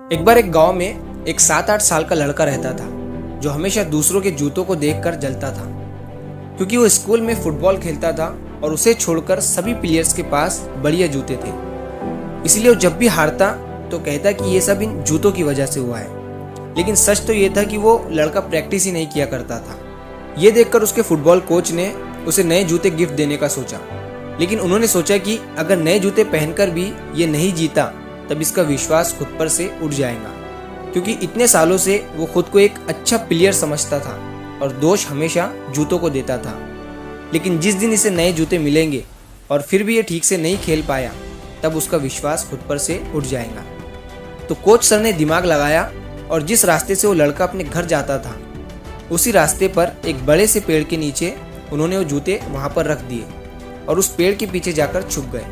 एक बार एक गांव में एक 7-8 साल का लड़का रहता था जो हमेशा दूसरों के जूतों को देखकर जलता था, क्योंकि वो स्कूल में फुटबॉल खेलता था और उसे छोड़कर सभी प्लेयर्स के पास बढ़िया जूते थे। इसलिए वो जब भी हारता तो कहता कि ये सब इन जूतों की वजह से हुआ है। लेकिन सच तो ये था कि वो लड़का प्रैक्टिस ही नहीं किया करता था। ये देखकर उसके फुटबॉल कोच ने उसे नए जूते गिफ्ट देने का सोचा, लेकिन उन्होंने सोचा कि अगर नए जूते पहनकर भी ये नहीं जीता तब इसका विश्वास खुद पर से उठ जाएगा, क्योंकि इतने सालों से वो खुद को एक अच्छा प्लेयर समझता था और दोष हमेशा जूतों को देता था। लेकिन जिस दिन इसे नए जूते मिलेंगे और फिर भी ये ठीक से नहीं खेल पाया तब उसका विश्वास खुद पर से उठ जाएगा। तो कोच सर ने दिमाग लगाया और जिस रास्ते से वो लड़का अपने घर जाता था उसी रास्ते पर एक बड़े से पेड़ के नीचे उन्होंने वो जूते वहाँ पर रख दिए और उस पेड़ के पीछे जाकर छुप गए।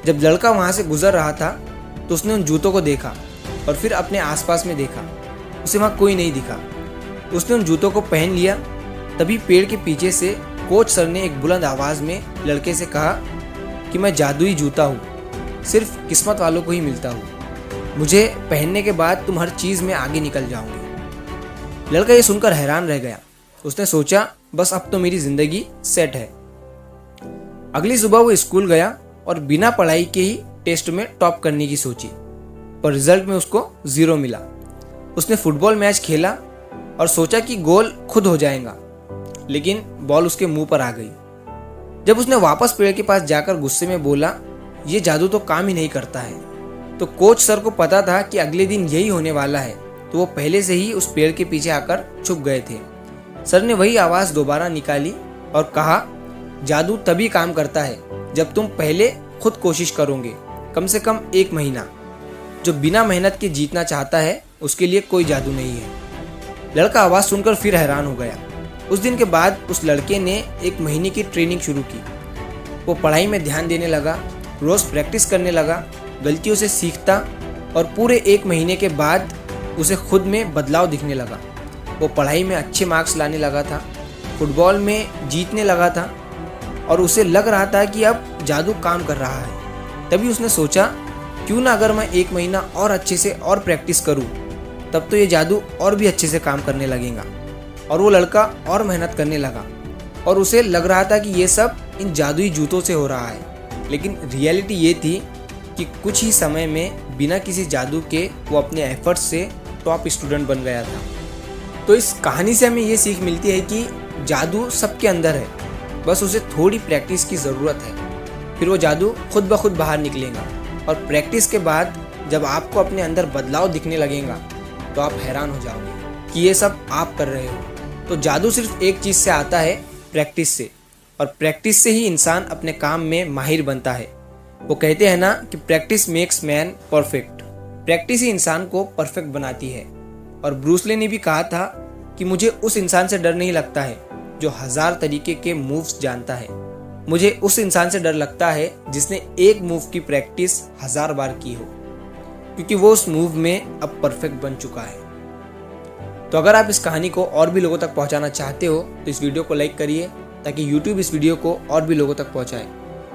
जब लड़का वहाँ से गुजर रहा था तो उसने उन जूतों को देखा और फिर अपने आसपास में देखा, उसे वहाँ कोई नहीं दिखा। उसने उन जूतों को पहन लिया। तभी पेड़ के पीछे से कोच सर ने एक बुलंद आवाज़ में लड़के से कहा कि मैं जादुई जूता हूँ, सिर्फ किस्मत वालों को ही मिलता हूँ, मुझे पहनने के बाद तुम हर चीज़ में आगे निकल जाओगे। लड़का ये सुनकर हैरान रह गया। उसने सोचा बस अब तो मेरी ज़िंदगी सेट है। अगली सुबह वो स्कूल गया और बिना पढ़ाई के ही टेस्ट में टॉप करने की सोची, पर रिजल्ट में उसको 0 मिला। उसने फुटबॉल मैच खेला और सोचा कि गोल खुद हो जाएगा, लेकिन बॉल उसके मुंह पर आ गई। जब उसने वापस पेड़ के पास जाकर गुस्से में बोला ये जादू तो काम ही नहीं करता है, तो कोच सर को पता था कि अगले दिन यही होने वाला है, तो वो पहले से ही उस पेड़ के पीछे आकर छुप गए थे। सर ने वही आवाज़ दोबारा निकाली और कहा जादू तभी काम करता है जब तुम पहले खुद कोशिश करोगे, कम से कम 1 महीना। जो बिना मेहनत के जीतना चाहता है उसके लिए कोई जादू नहीं है। लड़का आवाज़ सुनकर फिर हैरान हो गया। उस दिन के बाद उस लड़के ने 1 महीने की ट्रेनिंग शुरू की। वो पढ़ाई में ध्यान देने लगा, रोज़ प्रैक्टिस करने लगा, गलतियों से सीखता और पूरे 1 महीने के बाद उसे खुद में बदलाव दिखने लगा। वो पढ़ाई में अच्छे मार्क्स लाने लगा था, फुटबॉल में जीतने लगा था और उसे लग रहा था कि अब जादू काम कर रहा है। तभी उसने सोचा क्यों ना अगर मैं 1 महीना और अच्छे से और प्रैक्टिस करूं, तब तो ये जादू और भी अच्छे से काम करने लगेगा। और वो लड़का और मेहनत करने लगा और उसे लग रहा था कि ये सब इन जादुई जूतों से हो रहा है। लेकिन रियलिटी ये थी कि कुछ ही समय में बिना किसी जादू के वो अपने एफर्ट्स से टॉप स्टूडेंट बन गया था। तो इस कहानी से हमें ये सीख मिलती है कि जादू सबके अंदर है, बस उसे थोड़ी प्रैक्टिस की ज़रूरत है, फिर वो जादू खुद ब खुद बाहर निकलेगा। और प्रैक्टिस के बाद जब आपको अपने अंदर बदलाव दिखने लगेगा तो आप हैरान हो जाओगे कि ये सब आप कर रहे हो। तो जादू सिर्फ एक चीज़ से आता है, प्रैक्टिस से, और प्रैक्टिस से ही इंसान अपने काम में माहिर बनता है। वो कहते हैं ना कि practice makes man perfect. Practice ही इंसान को परफेक्ट बनाती है। और ब्रूस ली ने भी कहा था कि मुझे उस इंसान से डर नहीं लगता है जो 1000 तरीके के मूव्स जानता है, मुझे उस इंसान से डर लगता है जिसने एक मूव की प्रैक्टिस 1000 बार की हो, क्योंकि वो उस मूव में अब परफेक्ट बन चुका है। तो अगर आप इस कहानी को और भी लोगों तक पहुंचाना चाहते हो तो इस वीडियो को लाइक करिए ताकि YouTube इस वीडियो को और भी लोगों तक पहुंचाए।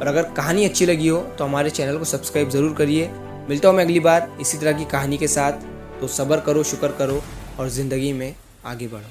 और अगर कहानी अच्छी लगी हो तो हमारे चैनल को सब्सक्राइब ज़रूर करिए। मिलता हूँ मैं अगली बार इसी तरह की कहानी के साथ। तो सब्र करो, शुक्र करो और ज़िंदगी में आगे बढ़ो।